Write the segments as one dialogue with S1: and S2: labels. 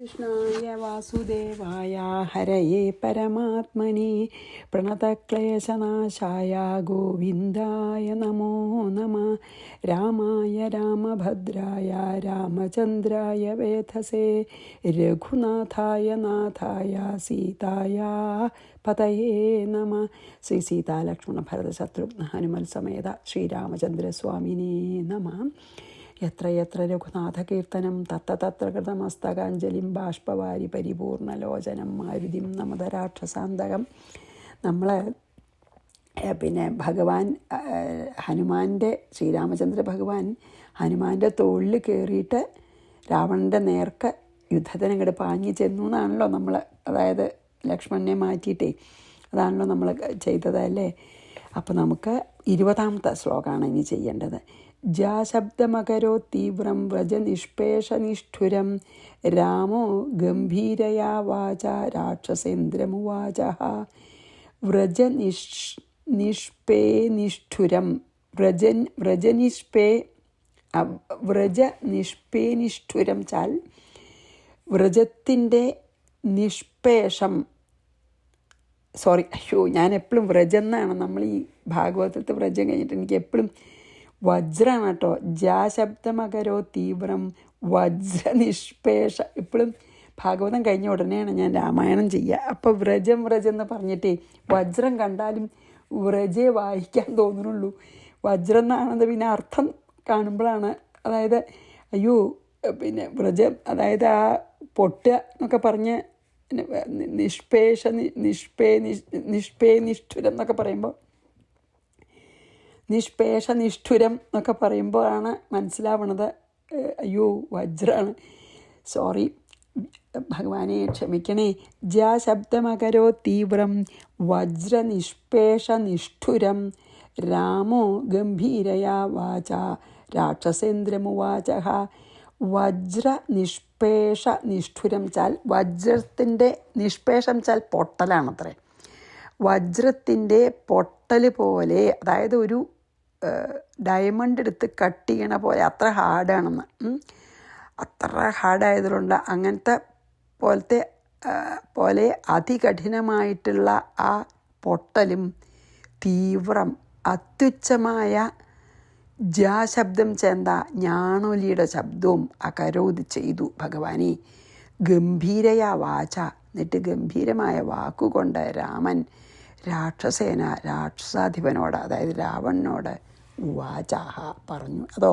S1: कृष्णाय वासुदेवाय हरये परमात्मने प्रणतक्लेशनाशाय गोविन्दाय नमो नमः। रामाय रामभद्राय रामचन्द्राय वेधसे रघुनाथाय नाथाय सीताय पतये नमः। श्री सीता लक्ष्मण भरत शत्रुघ्न हनुमल समेत श्रीरामचन्द्रस्वामिने नमः। यत्र यत्र रघुनाथकीर्तनं तत्र तत्र कृतमस्तകാഞ്ജലിം ബാഷ്പവാരി പരിപൂർണലോചനം മാരുതിം നമത രാക്ഷസാന്തകം. നമ്മൾ ഭഗവാൻ ഹനുമാൻ്റെ ശ്രീരാമചന്ദ്ര ഭഗവാൻ ഹനുമാൻ്റെ തോളിൽ കയറിയിട്ട് രാവണൻ്റെ നേർക്ക് യുദ്ധത്തിന് ഇങ്ങോട്ട് പാഞ്ഞു ചെന്നു എന്നാണല്ലോ നമ്മൾ, അതായത് ലക്ഷ്മണനെ മാറ്റിയിട്ടേ അതാണല്ലോ നമ്മൾ ചെയ്തതല്ലേ. അപ്പോൾ നമുക്ക് 20ാമത്തെ ശ്ലോകമാണ് ഇനി ചെയ്യേണ്ടത്. ജാശബ്ദമകരോ തീവ്രം വ്രജനിഷ്പേഷനിഷ്ഠുരം രാമോ ഗംഭീരയാ വാച രാക്ഷസേന്ദ്രമുവാച. വ്രജനിഷ്പേനിഷ്ഠുരം വ്രജനിഷ്പേനിഷ്ഠുരം ചാൽ വ്രജത്തിൻ്റെ നിഷ്പേഷം, ഞാൻ എപ്പോഴും വ്രജം എന്നാണ് നമ്മൾ ഈ ഭാഗവതത്തെ വ്രജം കഴിഞ്ഞിട്ട് എനിക്ക് എപ്പോഴും വജ്രമാണ് കേട്ടോ. ജാശബ്ദമകരോ തീവ്രം വജ്രനിഷ്പേഷ. എപ്പോഴും ഭാഗവതം കഴിഞ്ഞ ഉടനെയാണ് ഞാൻ രാമായണം ചെയ്യുക. അപ്പോൾ വ്രജം എന്ന് പറഞ്ഞിട്ടേ വജ്രം കണ്ടാലും വ്രജേ വായിക്കാൻ തോന്നുന്നുള്ളൂ. വജ്രം എന്നാണത് പിന്നെ അർത്ഥം കാണുമ്പോഴാണ്, അതായത് അയ്യോ വ്രജം അതായത് ആ പൊട്ടുക എന്നൊക്കെ പറഞ്ഞ് നിഷ്പേനിഷ്ഠുരം എന്നൊക്കെ പറയുമ്പോൾ നിഷ്പേഷനിഷ്ഠുരം എന്നൊക്കെ പറയുമ്പോഴാണ് മനസ്സിലാവണത് അയ്യോ വജ്രമാണ്. സോറി, ഭഗവാനെ ക്ഷമിക്കണേ. ജാശബ്ദമകരോ തീവ്രം വജ്രനിഷ്പേഷനിഷ്ഠുരം രാമോ ഗംഭീരയാ വാച രാക്ഷസേന്ദ്രമുവാച. വജ്രനിഷ്പേഷനിഷ്ഠുരം ചാൽ വജ്രത്തിൻ്റെ നിഷ്പേഷം ചാൽ പൊട്ടലാണത്രേ. വജ്രത്തിൻ്റെ പൊട്ടൽ പോലെ, അതായത് ഒരു ഡയമണ്ട് എടുത്ത് കട്ട് ചെയ്യണ പോലെ അത്ര ഹാർഡാണെന്ന്. അത്ര ഹാർഡായതുകൊണ്ട് അങ്ങനത്തെ പോലെ അതികഠിനമായിട്ടുള്ള ആ പൊട്ടലും തീവ്രം അത്യുച്ചമായ ജാശബ്ദം ചെന്ത ഞാണൊലിയുടെ ശബ്ദവും അകരോധി ചെയ്തു ഭഗവാനെ. ഗംഭീരയാ വാച, എന്നിട്ട് ഗംഭീരമായ വാക്കുകൊണ്ട് രാമൻ രാക്ഷസാധിപനോട്, അതായത് രാവണനോട് വാചാഹ പറഞ്ഞു. അതോ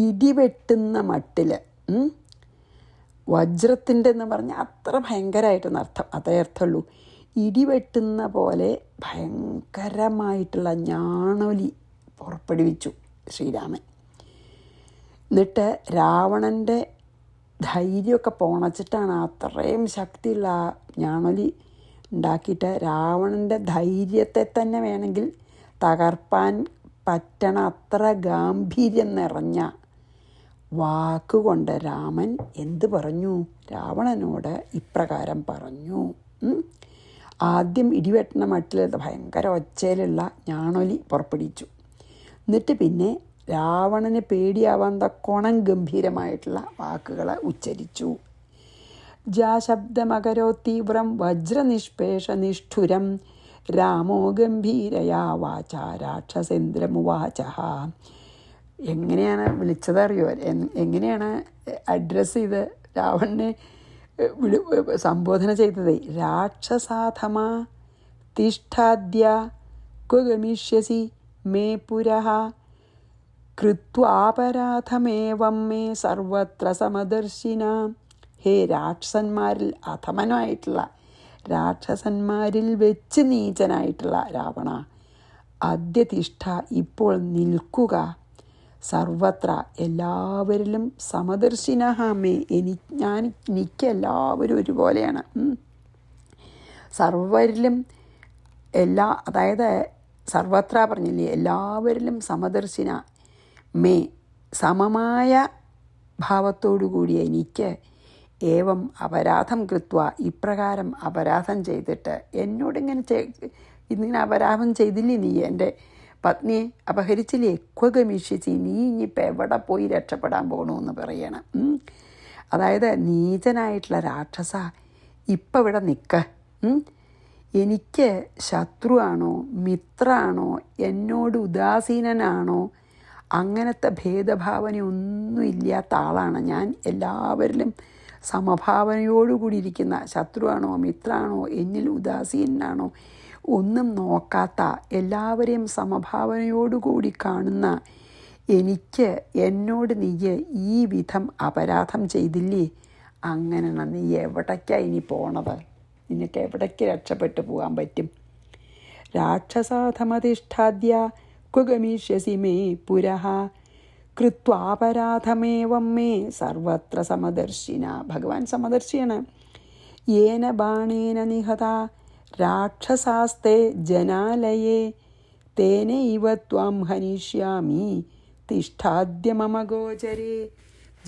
S1: ഇടിവെട്ടുന്ന മട്ടിൽ, വജ്രത്തിൻ്റെ എന്ന് പറഞ്ഞാൽ അത്ര ഭയങ്കരമായിട്ടൊന്നും അർത്ഥം, അതേ അർത്ഥമുള്ളൂ. ഇടിവെട്ടുന്ന പോലെ ഭയങ്കരമായിട്ടുള്ള ഞാണൊലി പുറപ്പെടുവിച്ചു ശ്രീരാമൻ. എന്നിട്ട് രാവണൻ്റെ ധൈര്യമൊക്കെ പോണച്ചിട്ടാണ് അത്രയും ശക്തിയുള്ള ആ ഞാണൊലി ഉണ്ടാക്കിയിട്ട് രാവണൻ്റെ ധൈര്യത്തെ തന്നെ വേണമെങ്കിൽ തകർപ്പാൻ പറ്റണ അത്ര ഗാംഭീര്യം നിറഞ്ഞ വാക്കുകൊണ്ട് രാമൻ എന്ത് പറഞ്ഞു? രാവണനോട് ഇപ്രകാരം പറഞ്ഞു. ആദ്യം ഇടിവെട്ടണ മട്ടിൽ ഭയങ്കര ഒച്ചയിലുള്ള ഞാണൊലി പുറപ്പെടുവിച്ചു. എന്നിട്ട് പിന്നെ രാവണന് പേടിയാവാൻ തക്കോണം ഗംഭീരമായിട്ടുള്ള വാക്കുകൾ ഉച്ചരിച്ചു. ജാശബ്ദമകരോ തീവ്രം വജ്രനിഷ്പേഷനിഷ്ഠുരം രാമോ ഗംഭീരയാ വാച രാക്ഷസേന്ദ്രമുവാച. എങ്ങനെയാണ് വിളിച്ചതറിയോ? എങ്ങനെയാണ് അഡ്രസ്സ് ചെയ്ത് രാവണനെ സംബോധന ചെയ്തത്? രാക്ഷസാധമാ തിഷ്ഠാദ്യ ക്വ ഗമിഷ്യസി മേ പുരഃ കൃത്വാപരാധമേവം മേ സർവത്ര സമദർശിന. ഹേ രാക്ഷസന്മാരിൽ അധമനായിട്ടുള്ള, രാക്ഷസന്മാരിൽ വെച്ച് നീചനായിട്ടുള്ള രാവണ, അദ്യതിഷ്ഠ ഇപ്പോൾ നിൽക്കുക, സർവത്ര എല്ലാവരിലും സമദർശിനഃ മേ എനിക്ക് എല്ലാവരും ഒരുപോലെയാണ്. സർവരിലും അതായത് സർവത്ര പറഞ്ഞില്ലേ, എല്ലാവരിലും സമദർശിന മേ സമമായ ഭാവത്തോടു കൂടിയ എനിക്ക് ഏവം അപരാധം കൃത്വ ഇപ്രകാരം അപരാധം ചെയ്തിട്ട് ഇന്നിങ്ങനെ അപരാധം ചെയ്തില്ലേ, നീ എൻ്റെ പത്നിയെ അപഹരിച്ചില്ലേ, ക്വഗമിഷിച്ചി, നീ ഇനിയിപ്പോൾ എവിടെ പോയി രക്ഷപ്പെടാൻ പോകണമെന്ന് പറയണം. അതായത് നീചനായിട്ടുള്ള രാക്ഷസ, ഇപ്പം ഇവിടെ നിൽക്ക. എനിക്ക് ശത്രുവാണോ മിത്രമാണോ എന്നോട് ഉദാസീനനാണോ അങ്ങനത്തെ ഭേദഭാവനയൊന്നും ഇല്ലാത്ത ആളാണ് ഞാൻ. എല്ലാവരിലും സമഭാവനയോടുകൂടി ഇരിക്കുന്ന, ശത്രുവാണോ മിത്രമാണോ എന്നിൽ ഉദാസീനാണോ ഒന്നും നോക്കാത്ത, എല്ലാവരെയും സമഭാവനയോടുകൂടി കാണുന്ന എനിക്ക് എന്നോട് നീ ഈ വിധം അപരാധം ചെയ്തില്ലേ? അങ്ങനെ നീ എവിടേക്കാണ് ഇനി പോണത്? നിനക്ക് എവിടേക്ക് രക്ഷപ്പെട്ടു പോകാൻ പറ്റും? രാക്ഷസാധമധിഷ്ഠാദ്യ ക്വഗമിഷ്യസി മേ പുരഃ കൃത്വാപരാധമേവം മേ സർവത്ര സമദർശിന. ഭഗവാൻ സമദർശിയാണ്. യേന ബാണേന നിഹത രാക്ഷസാസ്തേ ജനാലയേ തേനൈവ ത്വാം ഹനിഷ്യാമി തിഷ്ഠാദ്യ മമ ഗോചരേ.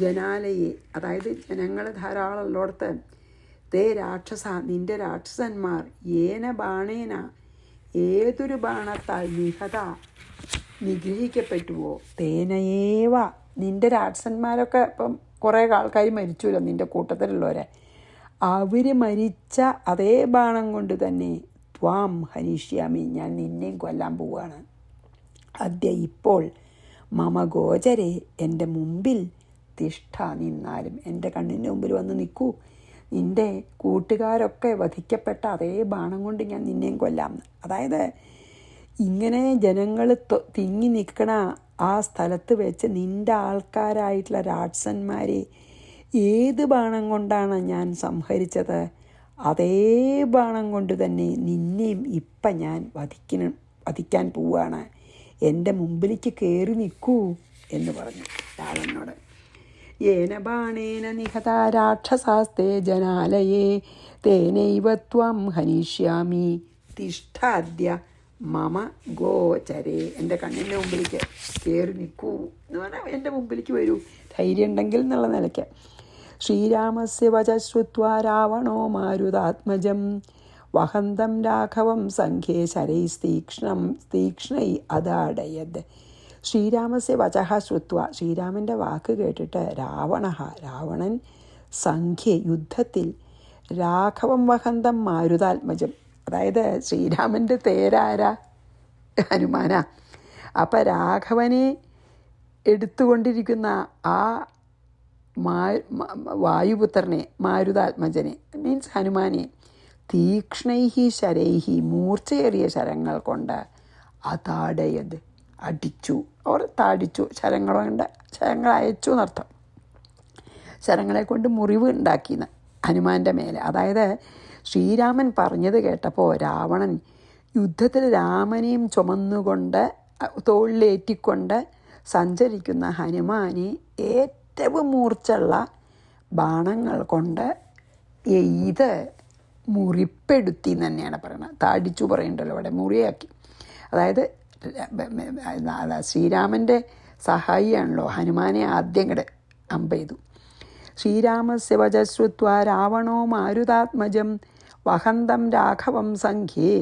S1: ജനാലയെ, അതായത് ജനങ്ങൾ ധാരാളം ഉള്ളിടത്ത്, തേ രാക്ഷസ, നിന്റെ രാക്ഷസന്മാർ, ഏന ബാണേന, ഏതൊരു ബാണത്താൽ, നിഹത, നിഗ്രഹിക്കപ്പെട്ടുവോ, തേനയേവ, നിന്റെ രാക്ഷസന്മാരൊക്കെ ഇപ്പം കുറേ ആൾക്കാർ മരിച്ചുല്ലോ നിന്റെ കൂട്ടത്തിലുള്ളവരെ, അവർ മരിച്ച അതേ ബാണം കൊണ്ട് തന്നെ ത്വാം ഹനിഷ്യാമി, ഞാൻ നിന്നെയും കൊല്ലാൻ പോവുകയാണ്. അദ്യ, ഇപ്പോൾ, മമ ഗോചരെ, എൻ്റെ മുമ്പിൽ, തിഷ്ഠ, നിന്നാലും, എൻ്റെ കണ്ണിൻ്റെ മുമ്പിൽ വന്ന് നിൽക്കൂ. നിൻ്റെ കൂട്ടുകാരൊക്കെ വധിക്കപ്പെട്ട അതേ ബാണം കൊണ്ട് ഞാൻ നിന്നെയും കൊല്ലാം. അതായത് ഇങ്ങനെ ജനങ്ങൾ തിങ്ങി നിൽക്കണ ആ സ്ഥലത്ത് വെച്ച് നിൻ്റെ ആൾക്കാരായിട്ടുള്ള രാക്ഷസന്മാരെ ഏത് ബാണം കൊണ്ടാണ് ഞാൻ സംഹരിച്ചത്, അതേ ബാണം കൊണ്ട് തന്നെ നിന്നെയും ഇപ്പം ഞാൻ വധിക്കാൻ പോവുകയാണ്. എൻ്റെ മുമ്പിലേക്ക് കയറി നിൽക്കൂ എന്ന് പറഞ്ഞു രാവണനോട്. യേന ബാണേന നിഹത രാക്ഷസാസ്തേ ജനാലയേ തേനൈവ ത്വം ഹനിഷ്യാമി തിഷ്ഠാദ്യ മമ ഗോചരേ. എൻ്റെ കണ്ണിൻ്റെ മുമ്പിലേക്ക് കയറി നിൽക്കൂ എന്ന് പറഞ്ഞാൽ എൻ്റെ മുമ്പിലേക്ക് വരൂ, ധൈര്യം ഉണ്ടെങ്കിൽ എന്നുള്ള നിലയ്ക്ക്. ശ്രീരാമസ്യ വച ശ്രുത്വാ രാവണോ മാരുതാത്മജം വഹന്തം രാഘവം സംഘേ ശരൈസ്തീക്ഷ്ണൈ അദാടയത്. ശ്രീരാമസ്യ വചഃ ശ്രുത്വ, ശ്രീരാമൻ്റെ വാക്ക് കേട്ടിട്ട് രാവണൻ സംഘ്യ, യുദ്ധത്തിൽ, രാഘവം വഹന്തം മാരുതാത്മജം, അതായത് ശ്രീരാമൻ്റെ തേരാരാ? ഹനുമാനാ. അപ്പം രാഘവനെ എടുത്തുകൊണ്ടിരിക്കുന്ന ആ വായുപുത്രനെ, മാരുതാത്മജനെ, മീൻസ് ഹനുമാനെ, തീക്ഷ്ണൈഹി ശരൈഹി, മൂർച്ചയേറിയ ശരങ്ങൾ കൊണ്ട്, അതാടയത്, അടിച്ചു, അവർ താടിച്ചു, ശരങ്ങൾ അയച്ചു എന്നർത്ഥം. ശരങ്ങളെ കൊണ്ട് മുറിവ് ഉണ്ടാക്കിയെന്ന് ഹനുമാൻ്റെ മേലെ. അതായത് ശ്രീരാമൻ പറഞ്ഞത് കേട്ടപ്പോൾ രാവണൻ യുദ്ധത്തിൽ രാമനെയും ചുമന്നുകൊണ്ട് തോളിലേറ്റിക്കൊണ്ട് സഞ്ചരിക്കുന്ന ഹനുമാനെ ഏറ്റവും മൂർച്ചുള്ള ബാണങ്ങൾ കൊണ്ട് എയ്ത് മുറിപ്പെടുത്തി എന്ന് തന്നെയാണ് പറയുന്നത്. താടിച്ചു പറയണ്ടല്ലോ അവിടെ, മുറിയാക്കി. അതായത് ശ്രീരാമൻ്റെ സഹായിയാണല്ലോ, ഹനുമാനെ ആദ്യം കൂടെ അമ്പെയ്തു. ശ്രീരാമസ്യ വച ശ്രുത്വാ രാവണോ മാരുതാത്മജം വഹന്തം രാഘവം സംഘേ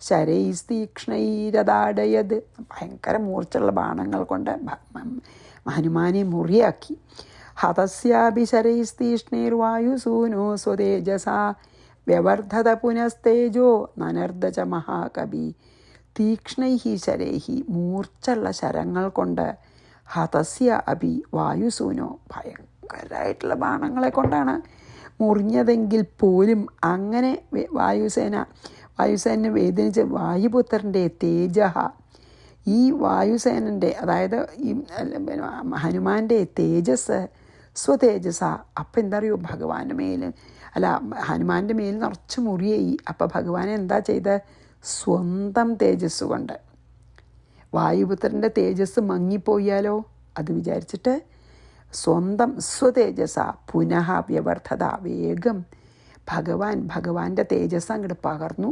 S1: ശരൈസ്തീക്ഷ്ണൈരദാടയത്. ഭയങ്കര മൂർച്ചുള്ള ബാണങ്ങൾ കൊണ്ട് ഹനുമാനെ മുറിയാക്കി. ഹതസ്യാഭി ശരൈസ്തീക്ഷ്ണൈർവായുസൂനോ സ്വതേജസാ വ്യവർദ്ധത പുനസ്തേജോ നനർദ്ദ ച മഹാകവി. തീക്ഷ്ണൈഹി ശരൈഹി, മൂർച്ചുള്ള ശരങ്ങൾ കൊണ്ട്, ഹതസ്യ അഭി വായുസൂനോ, ഭയങ്കരമായിട്ടുള്ള ബാണങ്ങളെ കൊണ്ടാണ് മുറിഞ്ഞതെങ്കിൽ പോലും അങ്ങനെ വായുസേനെ വേദനിച്ച് വായുപുത്രൻ്റെ തേജഹ, ഈ വായുസേനൻ്റെ, അതായത് ഈ ഹനുമാൻ്റെ തേജസ്, സ്വതേജസ. അപ്പം എന്താ അറിയോ, ഭഗവാന്റെ മേൽ ഹനുമാൻ്റെ മേൽ നിറച്ച് മുറിയായി. അപ്പം ഭഗവാൻ എന്താ ചെയ്ത്, സ്വന്തം തേജസ് കൊണ്ട്, വായുപുത്രൻ്റെ തേജസ് മങ്ങിപ്പോയാലോ അത് വിചാരിച്ചിട്ട് സ്വന്തം സ്വതേജസ പുനഃ വ്യവർദ്ധത, വേഗം ഭഗവാന്റെ തേജസ് അങ്ങോട്ട് പകർന്നു.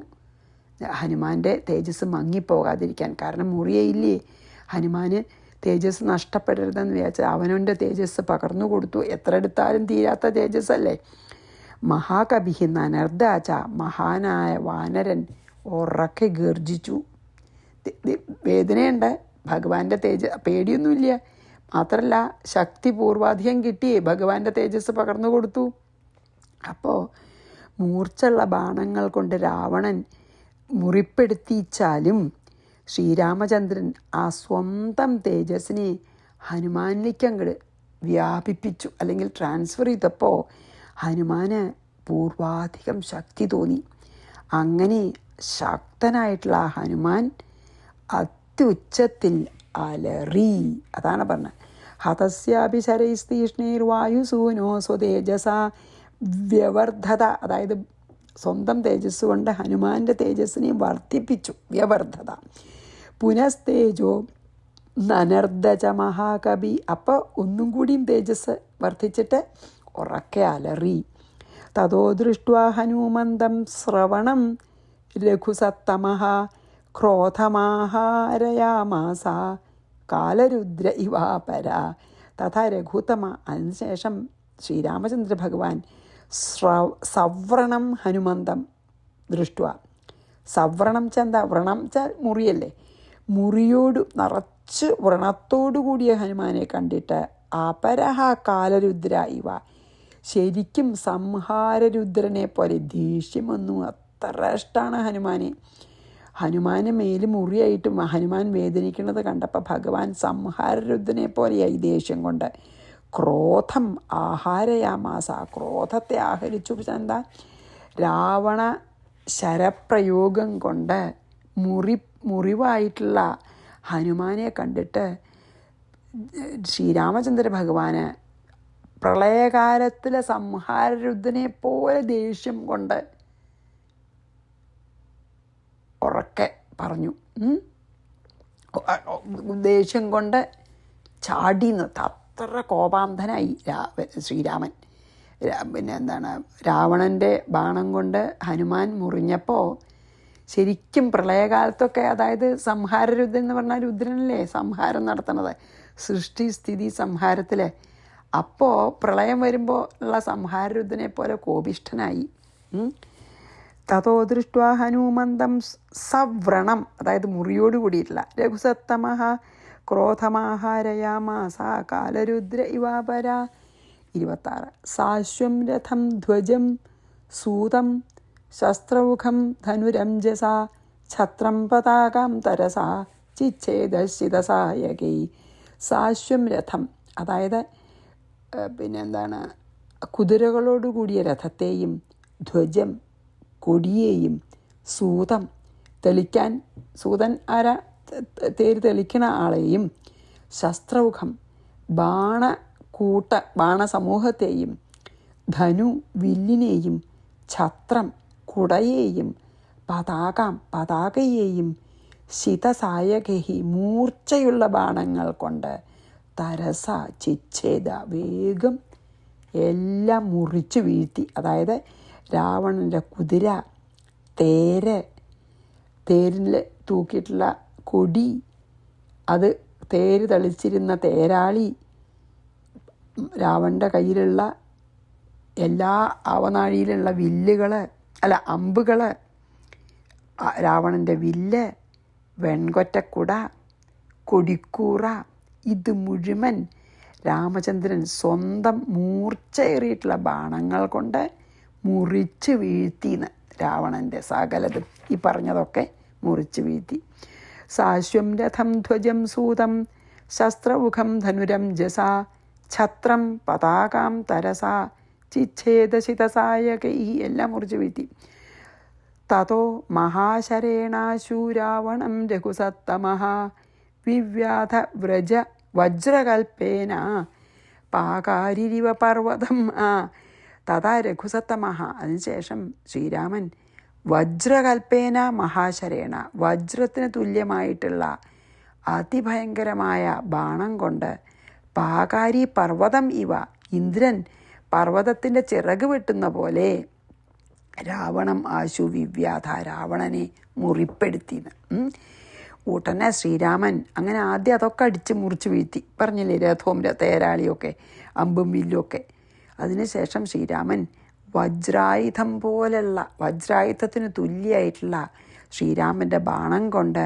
S1: ഹനുമാൻ്റെ തേജസ് മങ്ങിപ്പോകാതിരിക്കാൻ, കാരണം മുറിയയില്ലേ, ഹനുമാന് തേജസ് നഷ്ടപ്പെടരുതെന്ന് വിചാരിച്ചാൽ അവനവൻ്റെ തേജസ് പകർന്നു കൊടുത്തു. എത്ര എടുത്താലും തീരാത്ത തേജസ്സല്ലേ. മഹാകവി നനർദ്ദാച, മഹാനായ വാനരൻ ഉറക്കെ ഗർജിച്ചു. വേദനയുണ്ട്, ഭഗവാന്റെ പേടിയൊന്നുമില്ല, മാത്രമല്ല ശക്തി പൂർവാധികം കിട്ടിയേ, ഭഗവാന്റെ തേജസ് പകർന്നു കൊടുത്തു. അപ്പോൾ മൂർച്ചുള്ള ബാണങ്ങൾ കൊണ്ട് രാവണൻ മുറിപ്പെടുത്തിച്ചാലും ശ്രീരാമചന്ദ്രൻ ആ സ്വന്തം തേജസ്സിനെ ഹനുമാനിലേക്ക് അങ്ങോട്ട് വ്യാപിപ്പിച്ചു, അല്ലെങ്കിൽ ട്രാൻസ്ഫർ ചെയ്തപ്പോൾ ഹനുമാന് പൂർവാധികം ശക്തി തോന്നി. അങ്ങനെ ശക്തനായിട്ടുള്ള ആ ഹനുമാൻ അത്യുച്ചത്തിൽ അലറി. അതാണ് പറഞ്ഞത്, ഹതസ്യാപി ശരൈസ്തീഷ്ണൈർവായുസൂനോ സ്വതേജസ വ്യവർദ്ധത. അതായത് സ്വന്തം തേജസ് കൊണ്ട് ഹനുമാൻ്റെ തേജസ്സിനെ വർദ്ധിപ്പിച്ചു, വ്യവർദ്ധത. പുനസ്തേജോ നനർദ്ദച മഹാകവി. അപ്പോൾ ഒന്നും കൂടിയും തേജസ് വർദ്ധിച്ചിട്ട് ഉറക്കെ അലറി. തതോ ദൃഷ്ട്വാ ഹനുമന്തം ശ്രവണം രഘുസത്തമഃ ക്രോധമാഹാരയാമാസ കാലരുദ്ര ഇവാപര തഥാ രഘുത്തമ. അതിനുശേഷം ശ്രീരാമചന്ദ്ര ഭഗവാൻ സവ്രണം ഹനുമന്തം ദൃഷ്ട്വ. സവ്രണം ചെന്താ, വ്രണം വെച്ചാൽ മുറിയല്ലേ, മുറിയോട് നിറച്ച് വ്രണത്തോടു കൂടിയ ഹനുമാനെ കണ്ടിട്ട് അപരഹ കാലരുദ്ര ഇവ, ശരിക്കും സംഹാരരുദ്രനെ പോലെ ദേഷ്യം വന്നു. അത്ര ഇഷ്ടമാണ് ഹനുമാന് മേല് മുറിയായിട്ടും ഹനുമാൻ വേദനിക്കുന്നത് കണ്ടപ്പോൾ ഭഗവാൻ സംഹാരരുദ്രനെ പോലെയായി ദേഷ്യം കൊണ്ട്. ക്രോധം ആഹാരയാമാസ, ക്രോധത്തെ ആഹരിച്ചു. എന്താ, രാവണ ശരപ്രയോഗം കൊണ്ട് മുറിവായിട്ടുള്ള ഹനുമാനെ കണ്ടിട്ട് ശ്രീരാമചന്ദ്ര ഭഗവാന് പ്രളയകാലത്തിലെ സംഹാരരുദ്രനെ പോലെ ദേഷ്യം കൊണ്ട് ഉറക്കെ പറഞ്ഞു. ദേഷ്യം കൊണ്ട് ചാടി നിർത്ത, അത്ര കോപാന്ധനായി ശ്രീരാമൻ. പിന്നെ എന്താണ്, രാവണൻ്റെ ബാണം കൊണ്ട് ഹനുമാൻ മുറിഞ്ഞപ്പോൾ ശരിക്കും പ്രളയകാലത്തൊക്കെ, അതായത് സംഹാരരുദ്രൻ എന്ന് പറഞ്ഞാൽ രുദ്രനല്ലേ സംഹാരം നടത്തുന്നത്, സൃഷ്ടി സ്ഥിതി സംഹാരത്തിൽ. അപ്പോൾ പ്രളയം വരുമ്പോൾ ഉള്ള സംഹാരരുദ്രനെ പോലെ കോപിഷ്ഠനായി. തതോ ദൃഷ്ട്വാ ഹനുമന്തം സവ്രണം, അതായത് മുറിയോട് കൂടിയിട്ടില്ല, രഘുസത്തമഃ ക്രോധമാഹാരയാമാസ കാലരുദ്ര ഇവാപര. 26. സാശ്വം രഥം ധ്വജം സൂതം ശസ്ത്രൗഖം ധനുരഞ്ജസ ഛത്രം പതാകം തരസാ ചിച്ഛേദശിതസായകൈ. സാശ്വം രഥം, അതായത് പിന്നെന്താണ്, കുതിരകളോടുകൂടിയ രഥത്തെയും ധ്വജം കൊടിയേയും സൂതം തെളിക്കാൻ, സൂതൻ ആരാ, തേര് തെളിക്കണ ആളെയും, ശസ്ത്രൗഖം ബാണസമൂഹത്തെയും, ധനു വില്ലിനെയും, ഛത്രം കുടയെയും, പതാകയെയും, ശിതസായകഹി മൂർച്ചയുള്ള ബാണങ്ങൾ കൊണ്ട്, തരസ ചിച്ഛേദ വേഗം എല്ലാം മുറിച്ചു വീഴ്ത്തി. അതായത് രാവണൻ്റെ കുതിര, തേരിൽ തൂക്കിയിട്ടുള്ള കൊടി, അത് തേര് തെളിച്ചിരുന്ന തേരാളി, രാവണൻ്റെ കയ്യിലുള്ള എല്ലാ ആവനാഴിയിലുള്ള അമ്പുകൾ, രാവണൻ്റെ വില്ല്, വെൺകൊറ്റക്കുട, കൊടിക്കൂറ, ഇത് മുഴുവൻ രാമചന്ദ്രൻ സ്വന്തം മൂർച്ചയേറിയിട്ടുള്ള ബാണങ്ങൾ കൊണ്ട് മുറിച്ച് വീഴ്ത്തിന്ന്. രാവണൻ്റെ സകലതും ഈ പറഞ്ഞതൊക്കെ മുറിച്ച് വീഴ്ത്തി. സാശ്വം രഥം ധ്വജം സൂതം ശസ്ത്രമുഖം ധനുരഞ്ജസ ഛത്രം പതാകാം തരസ ചിച്ഛേദശിതസായകൈ, എല്ലാം മുറിച്ച് വീഴ്ത്തി. തതോ മഹാശരേണാശു രാവണം രഘുസത്തമഃ വിവ്യാധ വജ്രകൽപ്പേന പാകാരിരിവ പർവ്വതം. തഥാ രഘുസത്തമഃ, അതിനുശേഷം ശ്രീരാമൻ വജ്രകൽപ്പേന മഹാശരേണ, വജ്രത്തിന് തുല്യമായിട്ടുള്ള അതിഭയങ്കരമായ ബാണം കൊണ്ട്, പാകാരി പർവ്വതം ഇവ, ഇന്ദ്രൻ പർവ്വതത്തിൻ്റെ ചിറക് വെട്ടുന്ന പോലെ, രാവണം ആശു വിവ്യാധ, രാവണനെ മുറിപ്പെടുത്തിന്ന്. ഉടനെ ശ്രീരാമൻ അങ്ങനെ ആദ്യം അതൊക്കെ അടിച്ച് മുറിച്ച് വീഴ്ത്തി, പറഞ്ഞില്ലേ, രഥവും തേരാളിയൊക്കെ അമ്പും വില്ലുമൊക്കെ. അതിനുശേഷം ശ്രീരാമൻ വജ്രായുധം പോലുള്ള, വജ്രായുധത്തിന് തുല്യമായിട്ടുള്ള ശ്രീരാമൻ്റെ ബാണം കൊണ്ട്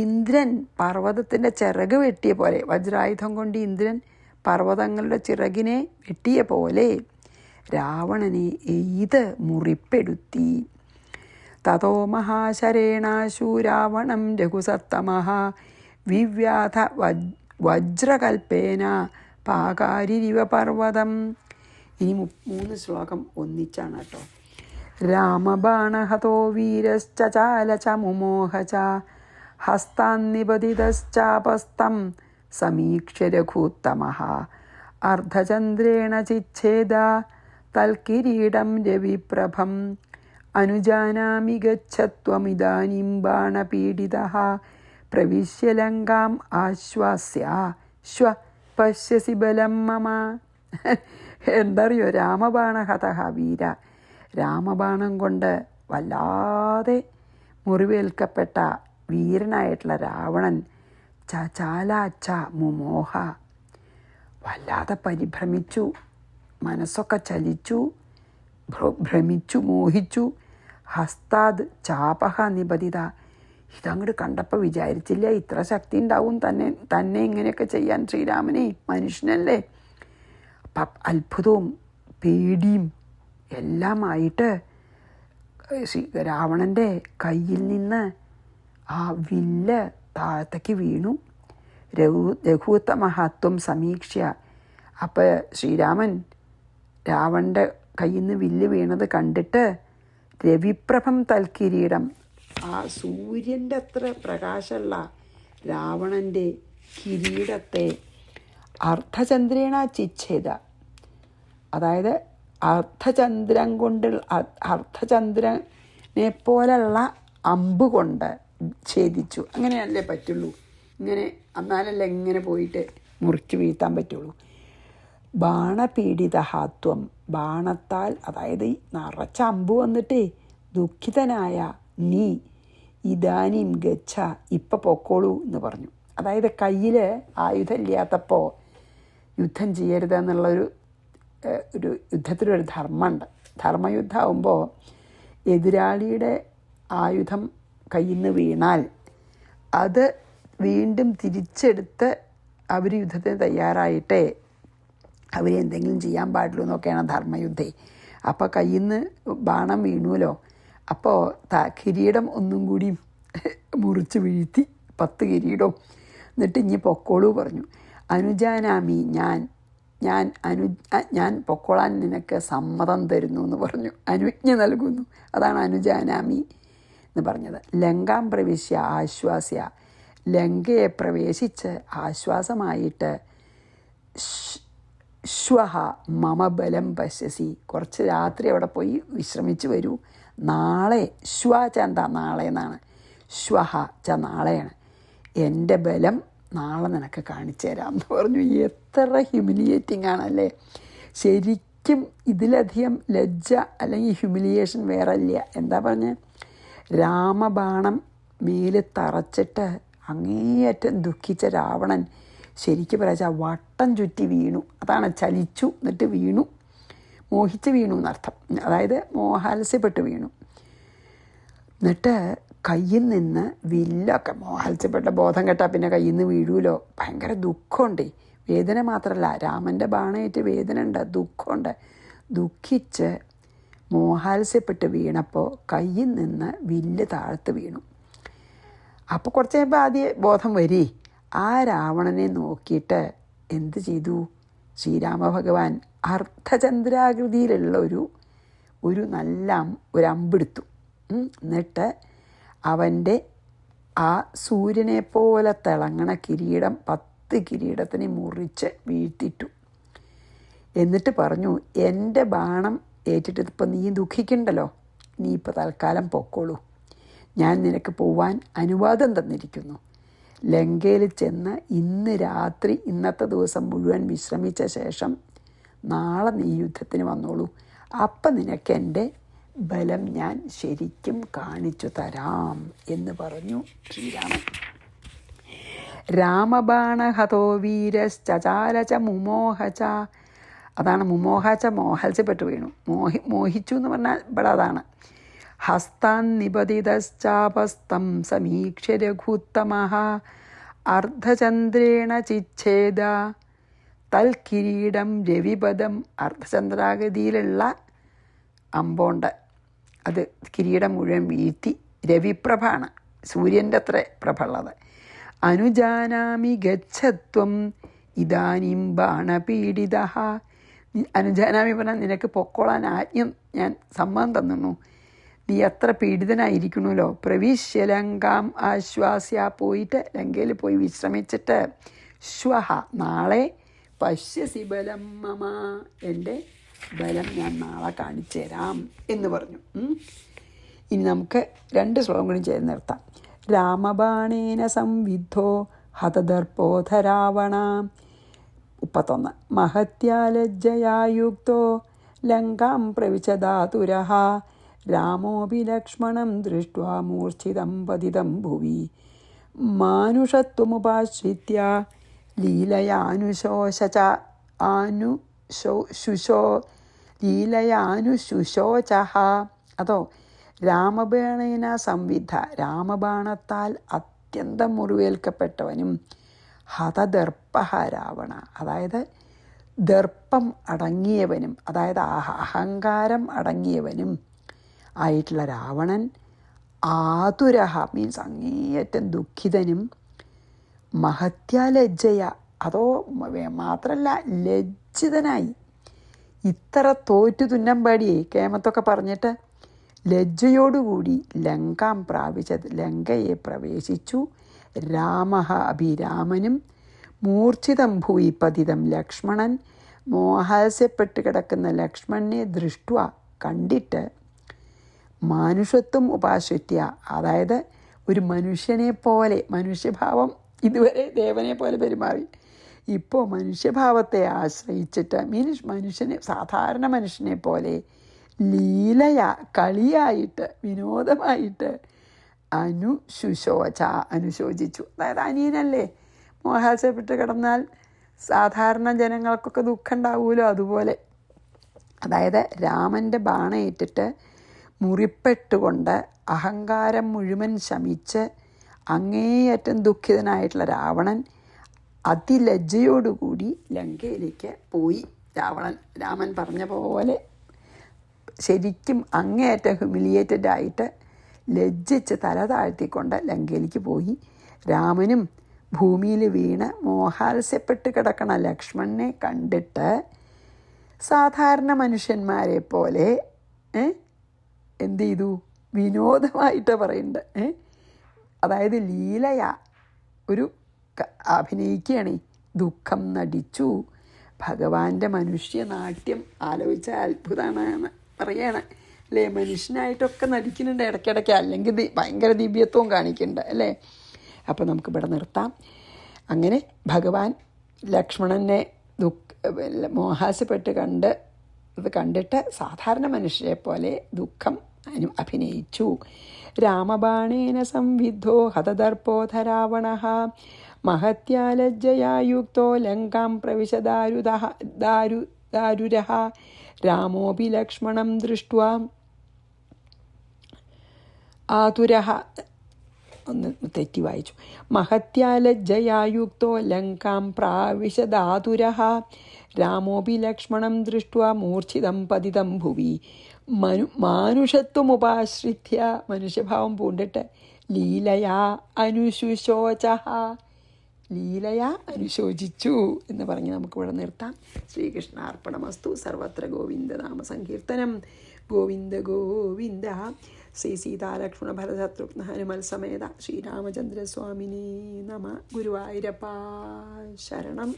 S1: ഇന്ദ്രൻ പർവ്വതത്തിൻ്റെ ചിറക് വെട്ടിയ പോലെ, വജ്രായുധം കൊണ്ട് ഇന്ദ്രൻ പർവ്വതങ്ങളുടെ ചിറകിനെ വെട്ടിയ പോലെ രാവണനെ എയ്ത് മുറിപ്പെടുത്തി. തതോ മഹാശരേണാശു രാവണം രഘുസത്തമഃ വിവ്യാധ വജ്രകൽപ്പേന പാകാരിരിവ പർവ്വതം. ഇനി 3 ശ്ലോകം ഒന്നിച്ചാണ് കേട്ടോ. രാമബാണഹതോ വീരശ്ചാല ച മുമോഹ ച ഹസ്താന്നിപതിതശ്ചാപസ്തം സമീക്ഷ്യ രഘൂത്തമഃ അർദ്ധചന്ദ്രേണ ചിച്ഛേദ തൽക്കിരീടം രവിപ്രഭം അനുജാനാമി ഗച്ഛത്വമിദാനീം ബാണപീഡിതഃ പ്രവിശ്യ ലങ്കാം ആശ്വാസ്യ ശ്വ പശ്യസി ബലം മമ. എന്താ അറിയോ, രാമബാണഹതഃ വീര, രാമബാണം കൊണ്ട് വല്ലാതെ മുറിവേൽക്കപ്പെട്ട വീരനായിട്ടുള്ള രാവണൻ ചാലാച്ച മുമോഹ, വല്ലാതെ പരിഭ്രമിച്ചു, മനസ്സൊക്കെ ചലിച്ചു, ഭ്രമിച്ചു, മോഹിച്ചു. ഹസ്താദ് ചാപഹ നിപതിത, ഇതങ്ങോട്ട് കണ്ടപ്പോൾ വിചാരിച്ചില്ല ഇത്ര ശക്തി ഉണ്ടാവും തന്നെ ഇങ്ങനെയൊക്കെ ചെയ്യാൻ ശ്രീരാമനെ, മനുഷ്യനല്ലേ. അത്ഭുതവും പേടിയും എല്ലാമായിട്ട് രാവണൻ്റെ കയ്യിൽ നിന്ന് ആ വില്ല് താഴത്തേക്ക് വീണു. രഘൂത്തമഹത്വം സമീക്ഷ്യ, അപ്പോൾ ശ്രീരാമൻ രാവണൻ്റെ കയ്യിൽ നിന്ന് വില്ല് വീണത് കണ്ടിട്ട് രവിപ്രഭം തൽക്കിരീടം, ആ സൂര്യൻ്റെ അത്ര പ്രകാശമുള്ള രാവണൻ്റെ കിരീടത്തെ അർദ്ധചന്ദ്രേണ ചിച്ഛേദ, അതായത് അർദ്ധചന്ദ്രനെ പോലുള്ള അമ്പ് കൊണ്ട് ഛേദിച്ചു. അങ്ങനെയല്ലേ പറ്റുള്ളൂ, ഇങ്ങനെ എന്നാലല്ലേ ഇങ്ങനെ പോയിട്ട് മുറിച്ച് വീഴ്ത്താൻ പറ്റുള്ളൂ. ബാണപീഡിതഹാത്വം, ബാണത്താൽ, അതായത് നിറച്ച അമ്പ് വന്നിട്ട് ദുഃഖിതനായ നീ ഇദാനീം ഗച്ഛ, ഇപ്പം പൊക്കോളൂ എന്ന് പറഞ്ഞു. അതായത് കയ്യിൽ ആയുധം ഇല്ലാത്തപ്പോൾ യുദ്ധം ചെയ്യരുതെന്നുള്ളൊരു യുദ്ധത്തിലൊരു ധർമ്മമുണ്ട്. ധർമ്മയുദ്ധമാകുമ്പോൾ എതിരാളിയുടെ ആയുധം കയ്യിൽ നിന്ന് വീണാൽ അത് വീണ്ടും തിരിച്ചെടുത്ത് അവർ യുദ്ധത്തിന് തയ്യാറായിട്ടേ അവരെന്തെങ്കിലും ചെയ്യാൻ പാടുള്ളൂ എന്നൊക്കെയാണ് ധർമ്മയുദ്ധേ. അപ്പോൾ കയ്യിൽ നിന്ന് ബാണം വീണുവല്ലോ, അപ്പോൾ കിരീടം ഒന്നും കൂടി മുറിച്ച് വീഴ്ത്തി 10 കിരീടവും. എന്നിട്ട് ഇനി പൊക്കോളൂ പറഞ്ഞു. അനുജാനാമി, ഞാൻ പൊക്കോളാൻ നിനക്ക് സമ്മതം തരുന്നു എന്ന് പറഞ്ഞു, അനുജ്ഞ നൽകുന്നു. അതാണ് അനുജാനാമി എന്ന് പറഞ്ഞത്. ലങ്കാം പ്രവിശ്യ ആശ്വാസ്യ, ലങ്കയെ പ്രവേശിച്ച് ആശ്വാസമായിട്ട് ശ്വഹ മമ ബലം പശ്യസി, കുറച്ച് രാത്രി അവിടെ പോയി വിശ്രമിച്ച് വരൂ. നാളെ, ശ്വ എന്താ നാളെ എന്നാണ്, ശ്വഹ നാളെയാണ്, എൻ്റെ ബലം നാളെ നിനക്ക് കാണിച്ചു തരാം എന്ന് പറഞ്ഞു. എത്ര ഹ്യൂമിലിയേറ്റിംഗ് ആണല്ലേ. ശരിക്കും ഇതിലധികം ലജ്ജ അല്ലെങ്കിൽ ഹ്യൂമിലിയേഷൻ വേറെ ഇല്ല. എന്താ പറഞ്ഞ്, രാമബാണം മേല് തറച്ചിട്ട് അങ്ങേയറ്റം ദുഃഖിച്ച രാവണൻ ശരിക്കും പറയാച്ചാൽ വട്ടം ചുറ്റി വീണു. അതാണ് ചലിച്ചു, എന്നിട്ട് വീണു, മോഹിച്ച് വീണു എന്നർത്ഥം. അതായത് മോഹാത്സ്യപ്പെട്ട് വീണു. എന്നിട്ട് കയ്യിൽ നിന്ന് വില്ലൊക്കെ, മോഹാത്സ്യപ്പെട്ട ബോധം കെട്ടാൽ പിന്നെ കയ്യിൽ നിന്ന് വീഴൂലോ, ഭയങ്കര ദുഃഖമുണ്ട്. വേദന മാത്രമല്ല, രാമൻ്റെ ബാണയേറ്റ് വേദന ഉണ്ട്, ദുഃഖമുണ്ട്. ദുഃഖിച്ച് മോഹാത്സ്യപ്പെട്ട് വീണപ്പോൾ കയ്യിൽ നിന്ന് വില്ല് താഴ്ത്ത് വീണു. അപ്പോൾ കുറച്ച് കഴിയുമ്പോൾ ആദ്യം ബോധം വരി. ആ രാവണനെ നോക്കിയിട്ട് എന്ത് ചെയ്തു ശ്രീരാമഭഗവാൻ, അർദ്ധചന്ദ്രാകൃതിയിലുള്ള ഒരു നല്ല ഒരു അമ്പെടുത്തു. എന്നിട്ട് അവൻ്റെ ആ സൂര്യനെ പോലെ തിളങ്ങണ കിരീടം 10 കിരീടത്തിനെ മുറിച്ച് വീഴ്ത്തിട്ടു. എന്നിട്ട് പറഞ്ഞു, എൻ്റെ ബാണം ഏറ്റിട്ട് ഇപ്പം നീ ദുഃഖിക്കണ്ടല്ലോ, നീ ഇപ്പോൾ തൽക്കാലം പൊക്കോളൂ, ഞാൻ നിനക്ക് പോവാൻ അനുവാദം തന്നിരിക്കുന്നു. ലങ്കയിൽ ചെന്ന് ഇന്ന് രാത്രി, ഇന്നത്തെ ദിവസം മുഴുവൻ വിശ്രമിച്ച ശേഷം നാളെ നീ യുദ്ധത്തിന് വന്നോളൂ, അപ്പം നിനക്ക് എൻ്റെ ബലം ഞാൻ ശരിക്കും കാണിച്ചു തരാം എന്ന് പറഞ്ഞു ശ്രീരാമൻ. രാമബാണഹതോ വീരശ്ചാലച മുമോഹച, അതാണ് മുമോഹച, മോഹൽസ്യപ്പെട്ടു വീണു. മോഹിച്ചു എന്ന് പറഞ്ഞാൽ ഇവിടെ അതാണ്. ഹസ്താൻ നിപതിതശ്ചാപസ്തം സമീക്ഷ്യ രഘുത്തമഃ അർദ്ധചന്ദ്രേണ ചിച്ഛേദ തൽക്കിരീടം രവിപദം. അർദ്ധചന്ദ്രാകൃതിയിലുള്ള അമ്പോണ്ട് അത് കിരീടം മുഴുവൻ വീഴ്ത്തി. രവിപ്രഭാണ്, സൂര്യൻ്റെ അത്ര പ്രഭ ഉള്ളത്. അനുജാനാമി ഗച്ഛത്വം ഇതാനീം ബാണപീഡിത. അനുജാനാമി പറഞ്ഞാൽ നിനക്ക് പൊക്കോളാൻ ആജ്ഞ ഞാൻ സമ്മതം തന്നു, നീ അത്ര പീഡിതനായിരിക്കണമല്ലോ. പ്രവിശ്യ ലങ്കാം ആശ്വാസ്യ, പോയിട്ട് ലങ്കയിൽ പോയി വിശ്രമിച്ചിട്ട് ശ്വഹ നാളെ പശ്യസി ബലം മമ, എൻ്റെ ബലം ഞാൻ നാളെ കാണിച്ചു തരാം എന്ന് പറഞ്ഞു. ഇനി നമുക്ക് 2 ശ്ലോകം കൂടി ചെയ്ത് നിർത്താം. രാമബാണേന സംവിദ്ധോ ഹതദർപ്പോധ രാവണ. 31. മഹത്യാലജ്ജയായുക്തോ ലങ്കാം പ്രവിശദാതുരഃ രാമോപി ലക്ഷ്മണം ദൃഷ്ട്വാ മൂർച്ഛിതം പതിതം ഭുവി മാനുഷത്വമുപാശ്രിത്യ ലീലയാനുശുശോചഃ. അതോ രാമബാണേന സംവിദ്ധ, രാമബാണത്താൽ അത്യന്തം മുറിവേൽക്കപ്പെട്ടവനും ഹതദർപ്പഃ രാവണ, അതായത് ദർപ്പം അടങ്ങിയവനും, അതായത് അഹങ്കാരം അടങ്ങിയവനും ആയിട്ടുള്ള രാവണൻ ആതുരഹ മീൻസ് അങ്ങേയറ്റം ദുഃഖിതനും മഹത്യാലജ്ജയ, അതോ മാത്രല്ല ലജ്ജിതനായി, ഇത്ര തോറ്റു തുന്നമ്പാടിയേ കേമത്തൊക്കെ പറഞ്ഞിട്ട് ലജ്ജയോടുകൂടി ലങ്കാം പ്രാപിച്ചത്, ലങ്കയെ പ്രവേശിച്ചു. രാമഃ അഭിരാമനും മൂർച്ഛിതം ഭൂയി പതിതം ലക്ഷ്മണൻ, മോഹാസ്യപ്പെട്ട് കിടക്കുന്ന ലക്ഷ്മണനെ ദൃഷ്ട്വ കണ്ടിട്ട് മാനുഷത്വം ഉപാശ്രിത്യ, അതായത് ഒരു മനുഷ്യനെ പോലെ, മനുഷ്യഭാവം ഇതുവരെ ദേവനെ പോലെ പെരുമാറി, ഇപ്പോൾ മനുഷ്യഭാവത്തെ ആശ്രയിച്ചിട്ട് മീൻസ് മനുഷ്യനെ സാധാരണ മനുഷ്യനെ പോലെ കളിയായിട്ട് വിനോദമായിട്ട് അനുശോചിച്ചു. അതായത് അനിയനല്ലേ, മോഹാസ്യപ്പെട്ട് കിടന്നാൽ സാധാരണ ജനങ്ങൾക്കൊക്കെ ദുഃഖം ഉണ്ടാവുമല്ലോ, അതുപോലെ. അതായത് രാമൻ്റെ ബാണയേറ്റിട്ട് മുറിപ്പെട്ടുകൊണ്ട് അഹങ്കാരം മുഴുവൻ ശമിച്ച് അങ്ങേയറ്റം ദുഃഖിതനായിട്ടുള്ള രാവണൻ അതിലജ്ജയോടുകൂടി ലങ്കയിലേക്ക് പോയി. രാമൻ പറഞ്ഞ പോലെ ശരിക്കും അങ്ങേയറ്റം ഹ്യൂമിലിയേറ്റഡ് ആയിട്ട് ലജ്ജിച്ച് തല താഴ്ത്തിക്കൊണ്ട് ലങ്കയിലേക്ക് പോയി. രാമനും ഭൂമിയിൽ വീണ് മോഹാത്സ്യപ്പെട്ട് കിടക്കണ ലക്ഷ്മണനെ കണ്ടിട്ട് സാധാരണ മനുഷ്യന്മാരെ പോലെ എന്ത് ചെയ്തു, വിനോദമായിട്ട് പറയുന്നുണ്ട്. അതായത് ലീലയാ ഒരു അഭിനയിക്കുകയാണ്, ദുഃഖം നടിച്ചു. ഭഗവാന്റെ മനുഷ്യനാട്യം ആലോചിച്ച അത്ഭുതമാണ് പറയണേ അല്ലേ. മനുഷ്യനായിട്ടൊക്കെ നടിക്കുന്നുണ്ട് ഇടയ്ക്കിടയ്ക്ക്, അല്ലെങ്കിൽ ഭയങ്കര ദിവ്യത്വവും കാണിക്കുന്നുണ്ട് അല്ലേ. അപ്പോൾ നമുക്കിവിടെ നിർത്താം. അങ്ങനെ ഭഗവാൻ ലക്ഷ്മണനെ മോഹാസ്യപ്പെട്ട് കണ്ടിട്ട് സാധാരണ മനുഷ്യരെ പോലെ ദുഃഖം അഭിനയിച്ചു. രാമബാണേന സംവിദ്ധോ ഹതദർപ്പോധ രാവണഃ മഹത്യാലജ്ജയായുക്തോ ലങ്കാം പ്രവിശദാരുരഃ രാമോപി ലക്ഷ്മണം ദൃഷ്ട്വാ ആതുരഃ. ഒന്ന് തെറ്റി വായിച്ചു. മഹത്യാലജ്ജയായുക്തോ ലങ്കാം പ്രാവിശദാതുരഃ രാമോപി ലക്ഷ്മണം ദൃഷ്ട്വാ മൂർച്ഛിതം പതിതം ഭുവി മാനുഷത്വമുപാശ്രിത്യ, മനുഷ്യഭാവം പൂണ്ടിട്ട് ലീലയാ അനുശുശോചഃ, ലീലയാ അനുശോചിച്ചു എന്ന് പറഞ്ഞ് നമുക്കിവിടെ നിർത്താം. ശ്രീകൃഷ്ണാർപ്പണമസ്തു. സർവത്ര ഗോവിന്ദനാമ സങ്കീർത്തനം. ഗോവിന്ദ ഗോവിന്ദ. ശ്രീ സീതാലക്ഷ്മണ ഭരതശത്രുഘ്ന ഹനുമൽ സമേത ശ്രീരാമചന്ദ്രസ്വാമിനേ നമ. ഗുരുവായൂരപ്പ ശരണം.